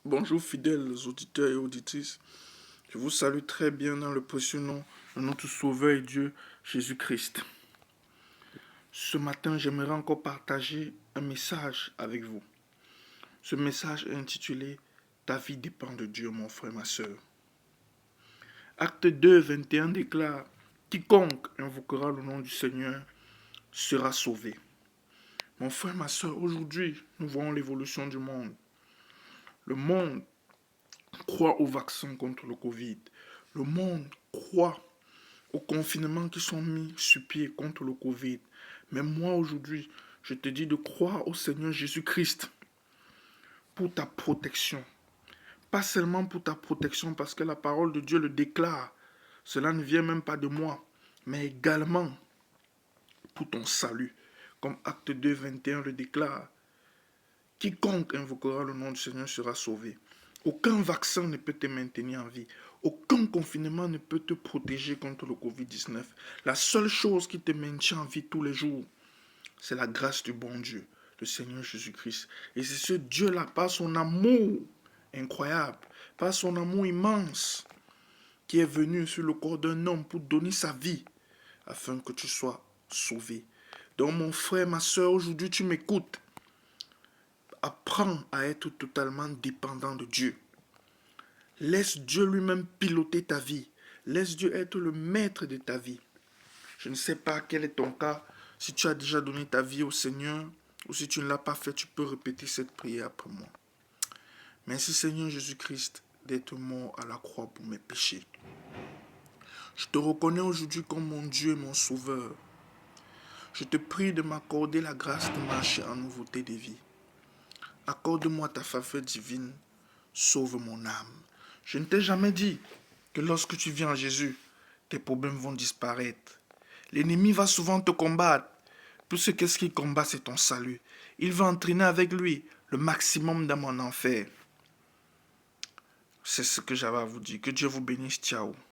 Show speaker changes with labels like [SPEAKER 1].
[SPEAKER 1] Bonjour fidèles auditeurs et auditrices. Je vous salue très bien dans le précieux nom de notre Sauveur et Dieu Jésus-Christ. Ce matin, j'aimerais encore partager un message avec vous. Ce message est intitulé Ta vie dépend de Dieu, mon frère, ma soeur. Acte 2, 21 déclare Quiconque invoquera le nom du Seigneur sera sauvé. Mon frère, ma soeur, aujourd'hui, nous voyons l'évolution du monde. Le monde croit au vaccin contre le Covid. Le monde croit aux confinements qui sont mis sur pied contre le Covid. Mais moi, aujourd'hui, je te dis de croire au Seigneur Jésus-Christ pour ta protection. Pas seulement pour ta protection, parce que la parole de Dieu le déclare. Cela ne vient même pas de moi, mais également pour ton salut. Comme Acte 2, 21 le déclare. Quiconque invoquera le nom du Seigneur sera sauvé. Aucun vaccin ne peut te maintenir en vie. Aucun confinement ne peut te protéger contre le Covid-19. La seule chose qui te maintient en vie tous les jours, c'est la grâce du bon Dieu, le Seigneur Jésus-Christ. Et c'est ce Dieu-là, par son amour incroyable, par son amour immense, qui est venu sur le corps d'un homme pour donner sa vie, afin que tu sois sauvé. Donc mon frère, ma soeur, aujourd'hui tu m'écoutes. Apprends à être totalement dépendant de Dieu. Laisse Dieu lui-même piloter ta vie. Laisse Dieu être le maître de ta vie. Je ne sais pas quel est ton cas. Si tu as déjà donné ta vie au Seigneur ou si tu ne l'as pas fait, tu peux répéter cette prière après moi. Merci Seigneur Jésus-Christ d'être mort à la croix pour mes péchés. Je te reconnais aujourd'hui comme mon Dieu et mon Sauveur. Je te prie de m'accorder la grâce de marcher en nouveauté de vie. Accorde-moi ta faveur divine. Sauve mon âme. Je ne t'ai jamais dit que lorsque tu viens à Jésus, tes problèmes vont disparaître. L'ennemi va souvent te combattre. Tout ce qu'est-ce qu'il combat, c'est ton salut. Il va entraîner avec lui le maximum dans mon enfer. C'est ce que j'avais à vous dire. Que Dieu vous bénisse. Ciao.